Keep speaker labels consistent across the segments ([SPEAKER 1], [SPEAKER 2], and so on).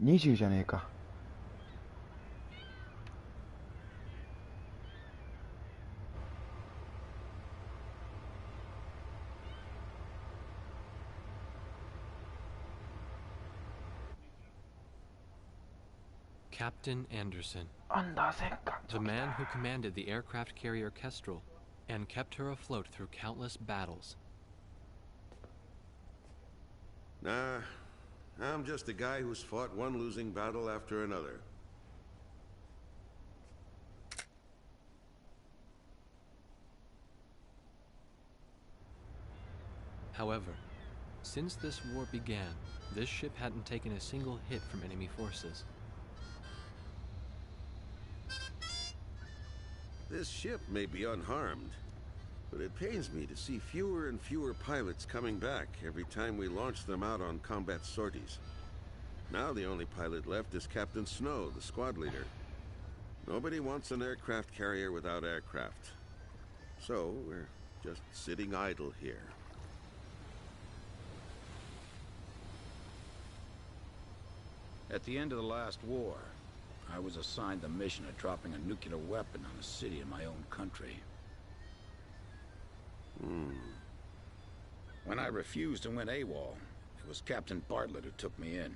[SPEAKER 1] 20じゃねえか。
[SPEAKER 2] Captain Anderson,
[SPEAKER 1] アンダーセンか。
[SPEAKER 2] the man who commanded the aircraft carrier Kestrel and kept her afloat through countless battles.
[SPEAKER 3] Nah, I'm just a guy who's fought one losing battle after another.
[SPEAKER 2] However, since this war began, this ship hadn't taken a single hit from enemy forces.
[SPEAKER 3] This ship may be unharmed, but it pains me to see fewer and fewer pilots coming back every time we launch them out on combat sorties. Now the only pilot left is Captain Snow, the squad leader. Nobody wants an aircraft carrier without aircraft. So we're just sitting idle here.
[SPEAKER 4] At the end of the last war, I was assigned the mission of dropping a nuclear weapon on a city in my own country. When I refused and went AWOL, it was Captain Bartlett who took me in.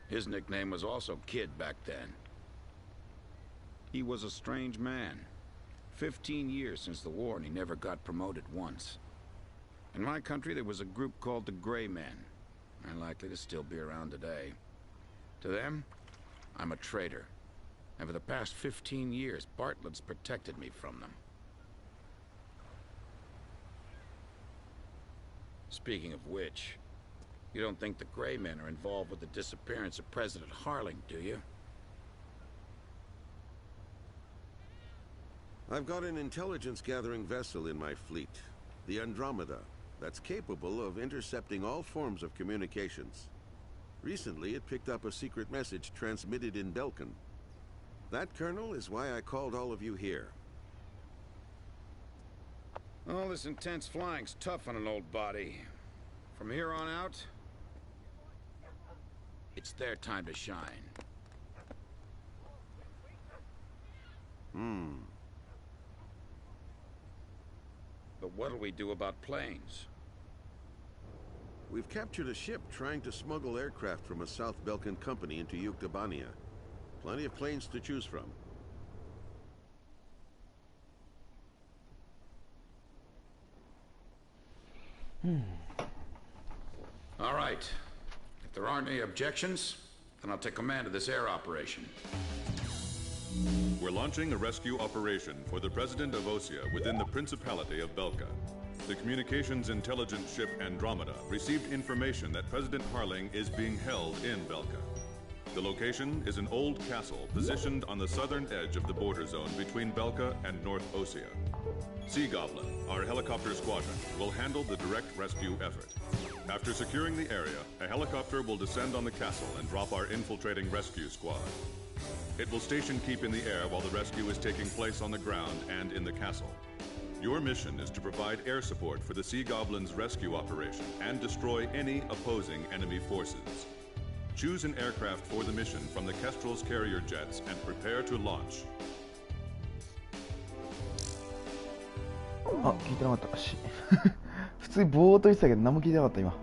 [SPEAKER 4] His nickname was also Kid back then. He was a strange man. 15 years since the war and he never got promoted once. In my country there was a group called the Gray Men. Unlikely to still be around today. To them, I'm a traitor. And for the past 15 years, Bartlett's protected me from them. Speaking of which, you don't think the Gray Men are involved with the disappearance of President Harling, do you?
[SPEAKER 3] I've got an intelligence-gathering vessel in my fleet, the Andromeda, that's capable of intercepting all forms of communications. Recently, it picked up a secret message transmitted in Belkan. That, Colonel, is why I called all of you here.
[SPEAKER 4] All this intense flying's tough on an old body. From here on out, it's their time to shine. But what'll we do about planes?
[SPEAKER 3] We've captured a ship trying to smuggle aircraft from a South Belkan company into Yuktobania. Plenty of planes to choose from.
[SPEAKER 4] All right. If there aren't any objections, then I'll take command of this air operation.
[SPEAKER 5] We're launching a rescue operation for the President of Osia within the Principality of Belka. The communications intelligence ship Andromeda received information that President Harling is being held in Belka. The location is an old castle positioned on the southern edge of the border zone between Belka and North Osia. Sea Goblin, our helicopter squadron, will handle the direct rescue effort. After securing the area, a helicopter will descend on the castle and drop our infiltrating rescue squad. It will station keep in the air while the rescue is taking place on the ground and in the castle. Your mission is to provide air support for the Sea Goblin's rescue operation and destroy any opposing enemy forces. Choose an aircraft for the mission from the Kestrel's carrier jets and prepare to launch.
[SPEAKER 1] あ、聞いてなかったし普通にぼーっと言ってたけど何も聞いてなかった今。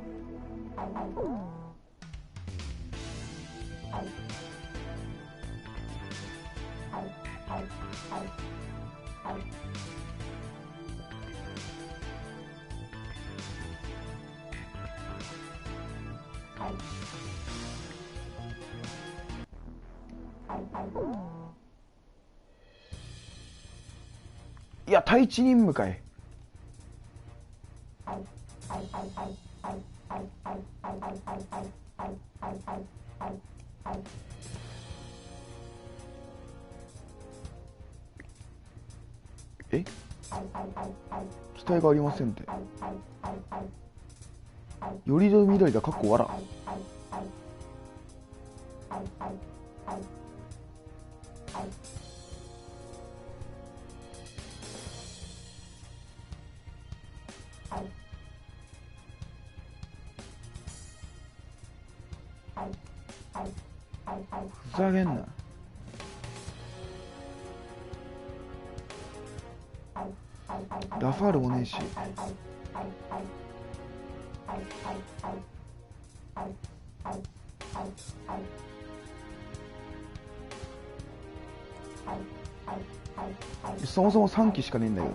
[SPEAKER 1] いや、対地任務かい。え？機体がありませんって。よりど緑だ、かっこわら。ふざけんな。ラファールもねえし。そもそも3機しかねえんだけど。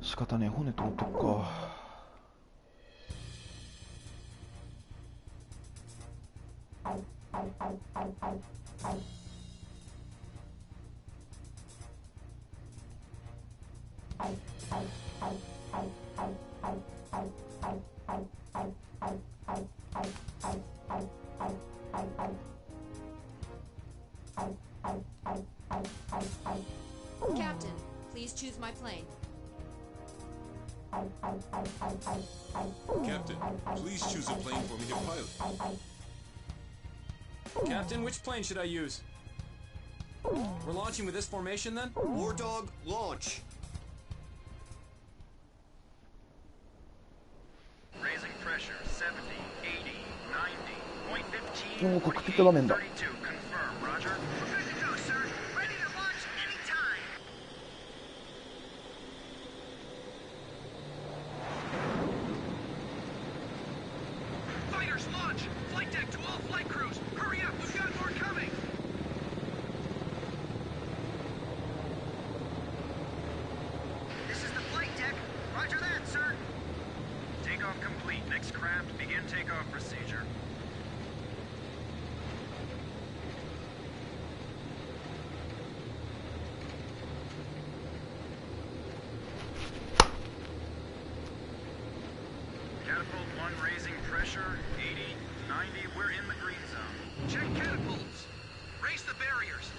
[SPEAKER 1] 仕方ねえ、骨取っとくか。
[SPEAKER 6] Captain, please choose my plane.
[SPEAKER 7] Captain, please choose a plane for me to pilot.
[SPEAKER 8] Captain, which plane should I use? We're launching with this formation then?
[SPEAKER 7] War Dog, launch!
[SPEAKER 9] Raising pressure 70, 80, 90,
[SPEAKER 1] もうコックピット画面だ。
[SPEAKER 9] .32, confirm, Roger. Good to go, sir. Ready to launch anytime. Fighters launch! Flight deck to all flight crews! Hurry up, we've got more coming! This is the flight deck. Roger that, sir. Takeoff complete. Next craft, begin takeoff procedure. Catapult 1 raising pressure, 80, 90, we're in the green zone. Check catapults! Raise the barriers!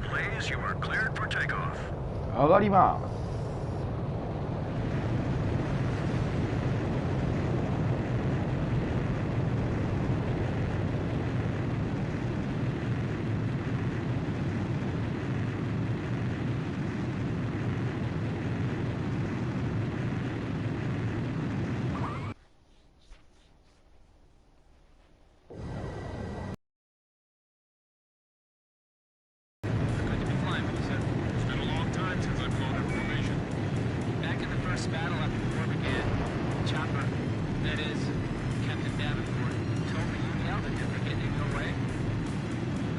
[SPEAKER 9] Blaze, you are cleared for takeoff.
[SPEAKER 1] 上がります。
[SPEAKER 9] Good to be flying with you, sir.
[SPEAKER 7] It's been a long time since I've flown in formation.
[SPEAKER 9] Back in the first battle after the war began, Chopper, that is, Captain Davenport, told me you yelled at him for getting in your way.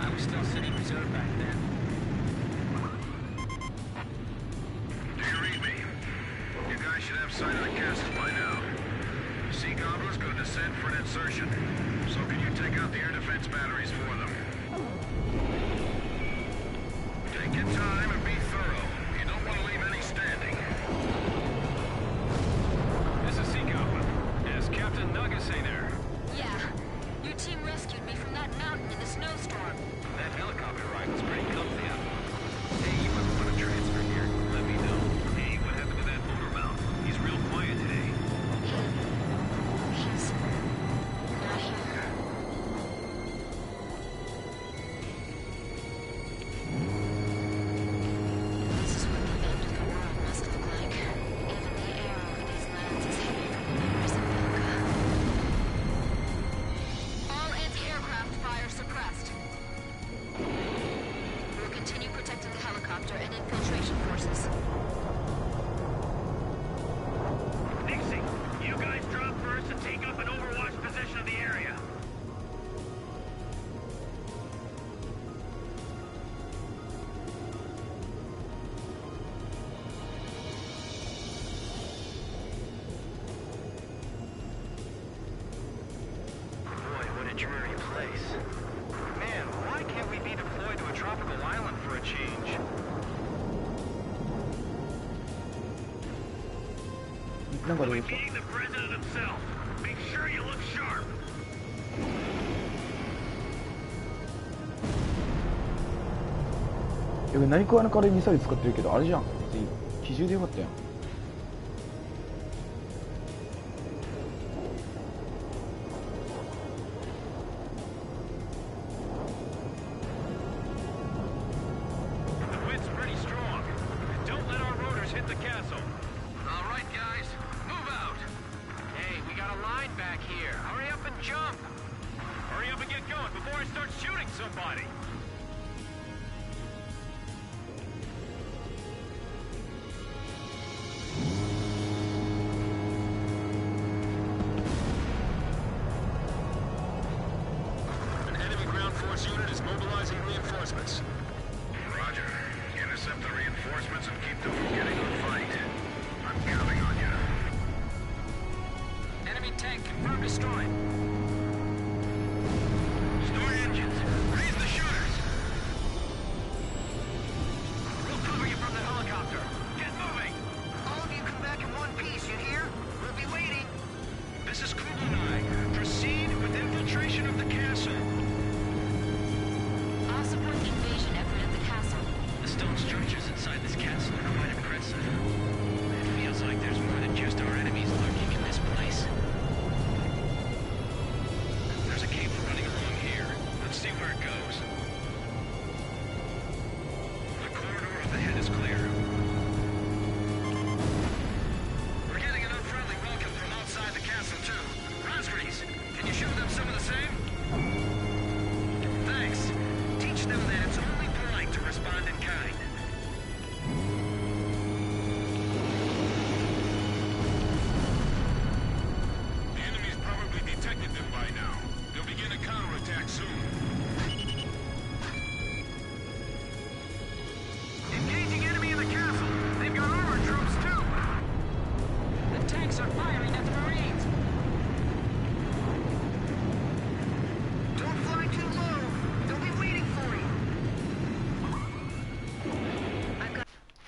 [SPEAKER 9] I was still sitting reserve back then. Do you read me? You guys should have sight of the castle by now. Sea Goblins going to descend for an insertion. So can you take out the air defense batteries for them? Take your time and be thorough. You don't want to leave any standing.
[SPEAKER 8] This is Sea Goblin. Is Captain Nugget say there?
[SPEAKER 6] Yeah. Your team rescued me from that mountain in the snowstorm.
[SPEAKER 9] That helicopter ride was pretty comfy, huh? Hey, you ever want to transfer here? Let me know. Hey, what happened to that boomer mouth? He's real quiet today.
[SPEAKER 6] He's not here. This is what the end of the world must look like. Even the air over these lands is heavy from the murders of Belka.
[SPEAKER 1] なんか出てきた。いや、何食わぬからミサイル使ってるけど、あれじゃん。機銃でよかったやん。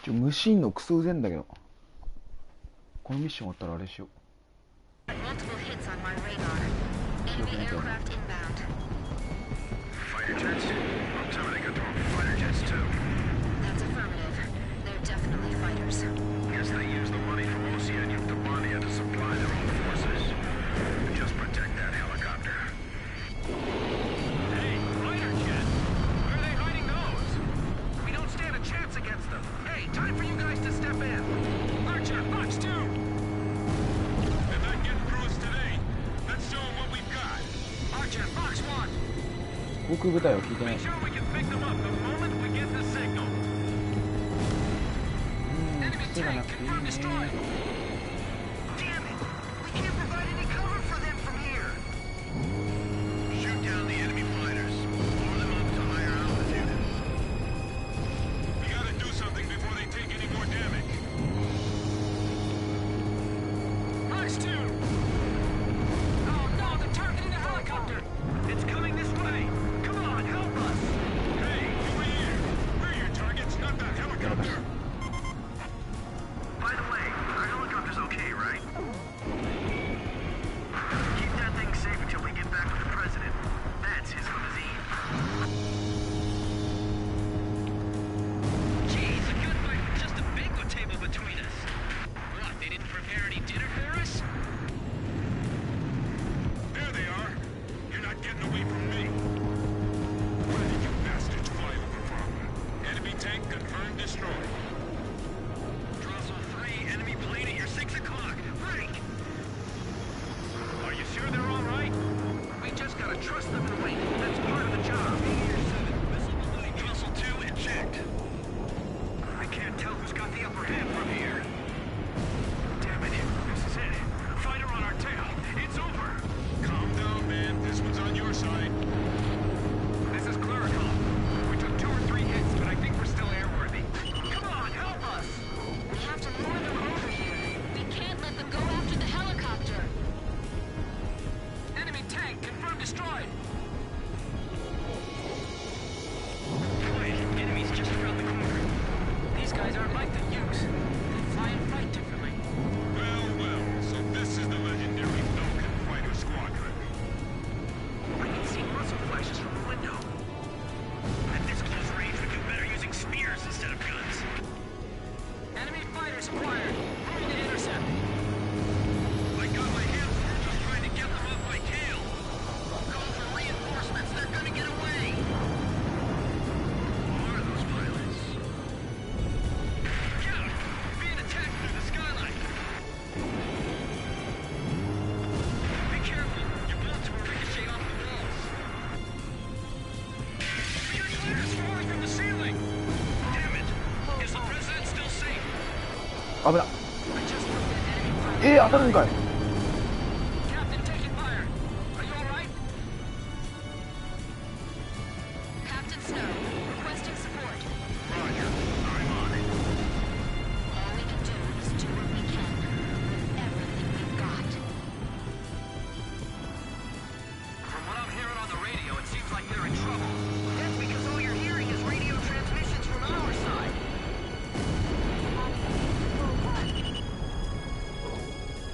[SPEAKER 1] 無心のクソうぜんだけど、このミッション終わったらあれしよう。
[SPEAKER 6] Multiple hits on my radar. Enemy aircraft inbound.
[SPEAKER 4] Fighter jets? I'll tell them they got their own fighter jets too.
[SPEAKER 6] That's affirmative. They're definitely fighters.
[SPEAKER 4] Guess they use the money from Osea and Yuktobania to supply their own forces. Just protect that helicopter.
[SPEAKER 7] Hey, fighter jet! Where are they hiding those? We don't stand a chance against them. Hey, time for you guys to step in. Archer, Fox 2! If that gets through us today, let's show them what we've got. Archer, Fox 1!
[SPEAKER 1] 航空部隊は聞いてない。
[SPEAKER 7] Make sure we can pick them up the moment we get the signal.
[SPEAKER 6] Enemy tank confirmed destroyed.
[SPEAKER 7] Damn it! We can't provide any cover for them from here.
[SPEAKER 4] Shoot down the enemy fighters. Lower them up to higher altitude.
[SPEAKER 7] We gotta do something before they take any more damage. Fox 2! Oh no, they're targeting the helicopter! It's coming this way! Come on, help us! Hey, over here! We're your targets, not that helicopter! By the way, our helicopter's okay, right? Keep that thing safe until we get back with the president. That's his limousine. Geez, a gunfight with just a banquet table between us. What, they didn't prepare any dinner for us?
[SPEAKER 1] 危な。当たるんかい。
[SPEAKER 9] Captain taking fire. Are you all right?
[SPEAKER 6] Captain Snow, requesting support.
[SPEAKER 7] Roger. I'm on it.
[SPEAKER 6] All we can do is do what we can with everything we've got.
[SPEAKER 7] From what I'm hearing on the radio, it seems like they're in trouble. That's because all you're hearing is radio transmissions from our side.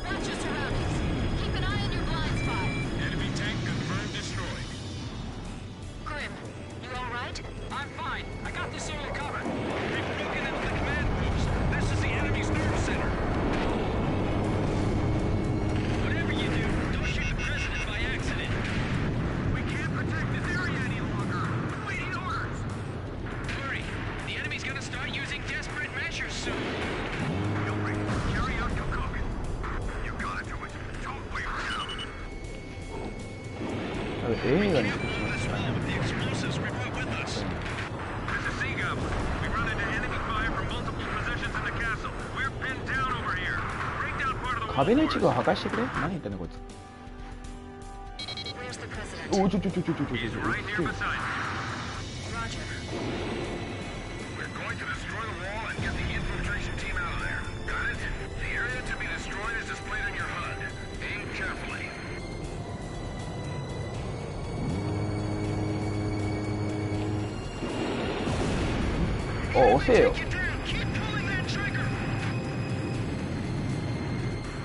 [SPEAKER 6] Watch your surroundings. Keep an eye on your blind spot.
[SPEAKER 7] Enemy tank confirmed destroyed.
[SPEAKER 6] Grim, you all right?
[SPEAKER 9] I'm fine. I got this area covered.
[SPEAKER 7] They've broken into the command post. This is the enemy's nerve center.
[SPEAKER 9] Whatever you do, don't shoot the president by accident.
[SPEAKER 7] We can't protect this area any longer. Waiting orders.
[SPEAKER 9] Hurry. The enemy's gonna start using desperate measures soon.
[SPEAKER 7] You'll carry out your cook. You gotta do it. Don't wait around.
[SPEAKER 1] 映画に作って
[SPEAKER 7] Blow this wall with the explosives we brought with us. This is Sea Goblin. We run into enemy fire from multiple positions in the castle. We're pinned down over here. Break down part of the wall.
[SPEAKER 1] 壁の一部を破壊してくれ。何言ってんのこいつ。
[SPEAKER 6] Where's the president?
[SPEAKER 1] おお、ちょ。
[SPEAKER 7] He's right here beside me.
[SPEAKER 6] Roger.
[SPEAKER 7] We're going to destroy the wall and get the infiltration team out of there. Got it? The area to be destroyed is displayed on your HUD. Aim carefully.
[SPEAKER 1] お、押せよ。
[SPEAKER 7] Get down. Keep pulling that trigger.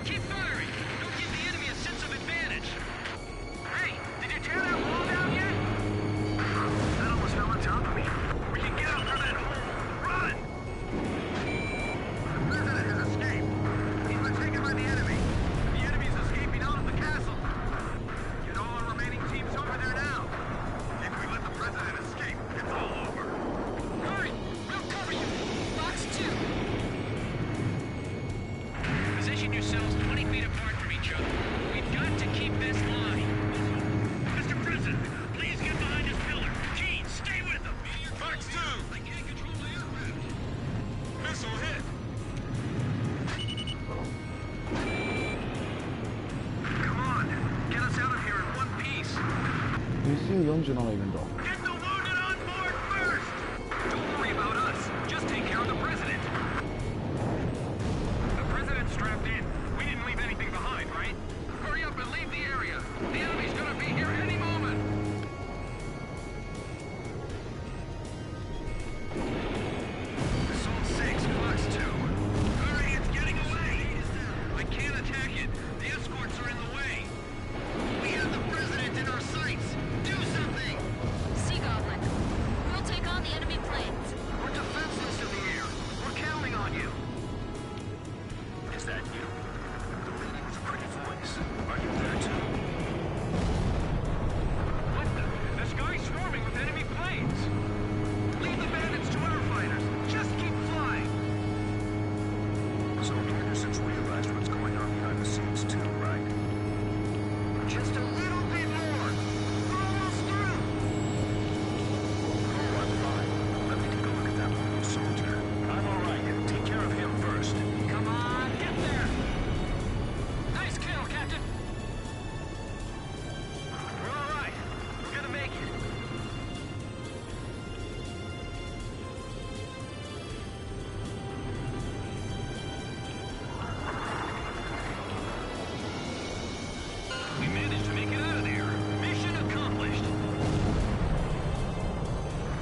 [SPEAKER 9] Keep firing. Don't give the enemy a sense of advantage.
[SPEAKER 7] Hey, did you tear that wall down yet? That almost fell on top of me. We can get up through that hole. Run! The president has escaped. He's been taken by the enemy. The enemy's escaping out of the castle. Get all our remaining teams over there now. If we let the president escape, it's all over.
[SPEAKER 9] Hurry. We'll cover you.
[SPEAKER 6] Box 2.
[SPEAKER 9] Position yourselves 20 feet apart from each other. We've got to keep this line.
[SPEAKER 7] Mr. President, please get behind his pillar. Gene, stay with him. Box 2. I can't control the aircraft. Missile hit. Come on, get us out of here in one piece.
[SPEAKER 1] SU47 いるんだ。
[SPEAKER 7] Get the wounded on board first. Don't worry about us. Just take care of the president. The president's strapped in. We didn't leave anything behind, right? Hurry up and leave the area. The enemy's gonna be here any moment. Assault 6, Fox 2. Hurry, it's getting away. I can't attack it. The escorts are in the way. We have the president in our sights. Do something.
[SPEAKER 6] Sea Goblin. We'll take on the enemy planes.
[SPEAKER 7] We're defenseless in the air. We're counting on you. Is that you? The lady with a pretty voice. Are you there too? What the? The sky's swarming with enemy planes. Leave the bandits to our fighters. Just keep flying. So Anderson's realized what's going on behind the scenes too, right? Just a little bit more. We're almost through. Oh, I'm fine. Let me take a look at that little soldier. I'm all right. Take care of him first.
[SPEAKER 9] Come on, get there. Nice kill, Captain.
[SPEAKER 7] We're all right. We're gonna make it. We managed to make it out of there. Mission accomplished.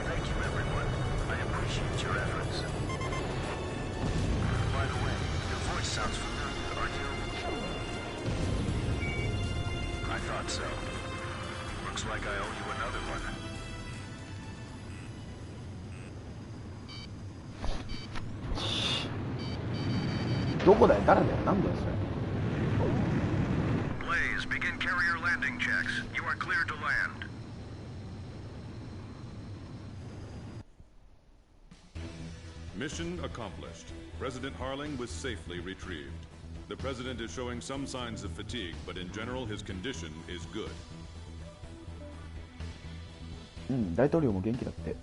[SPEAKER 7] Thank you, everyone. I appreciate your efforts. By the way, your voice sounds familiar. Are you? I thought so. Looks like I owe you another one.
[SPEAKER 1] どこだよ、誰だよ、なんだよそれ。
[SPEAKER 7] Blaze, begin carrier landing checks. You are cleared to land.
[SPEAKER 5] Mission accomplished. President Harling was safely retrieved. The president is showing some signs of fatigue, but in general his condition is good.
[SPEAKER 1] 大統領も元気だって。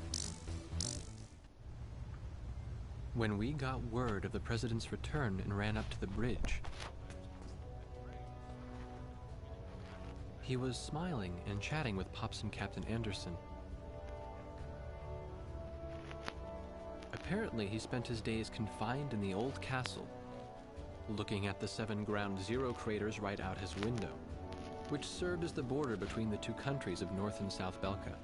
[SPEAKER 2] When we got word of the president's return and ran up to the bridge, he was smiling and chatting with Pops and Captain Anderson. Apparently, he spent his days confined in the old castle, looking at the 7 Ground Zero craters right out his window, which served as the border between the two countries of North and South Belka.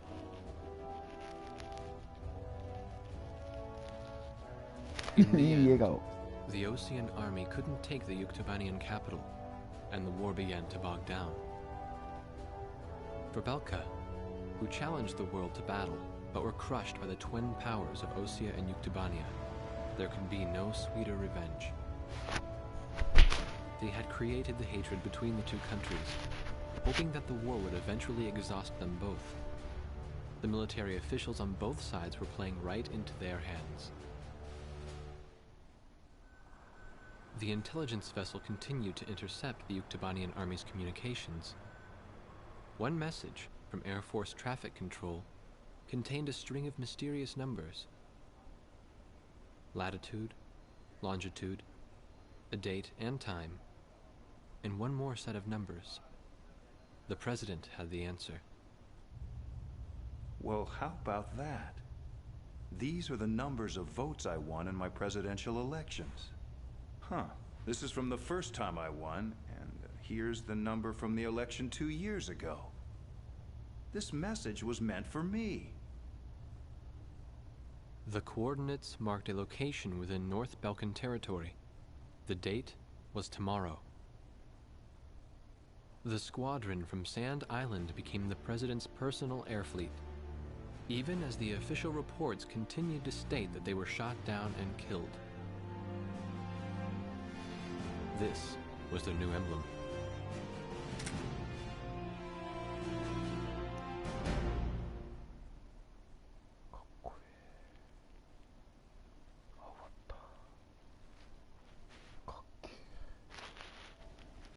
[SPEAKER 2] In the
[SPEAKER 1] いい
[SPEAKER 2] end,
[SPEAKER 1] 笑顔。
[SPEAKER 2] the Osean army couldn't take the Yuktubanian capital, and the war began to bog down. For Belka, who challenged the world to battle, but were crushed by the twin powers of Osea and Yuktubania, there could be no sweeter revenge. They had created the hatred between the two countries, hoping that the war would eventually exhaust them both. The military officials on both sides were playing right into their hands. The intelligence vessel continued to intercept the Yuktubanian army's communications. One message from Air Force Traffic Control contained a string of mysterious numbers. Latitude, longitude, a date and time, and one more set of numbers. The president had the answer.
[SPEAKER 10] Well, how about that? These are the numbers of votes I won in my presidential elections. Huh. This is from the first time I won, and here's the number from the election 2 years ago. This message was meant for me.
[SPEAKER 2] The coordinates marked a location within North Balkan territory. The date was tomorrow. The squadron from Sand Island became the president's personal air fleet, even as the official reports continued to state that they were shot down and killed. This was their new emblem.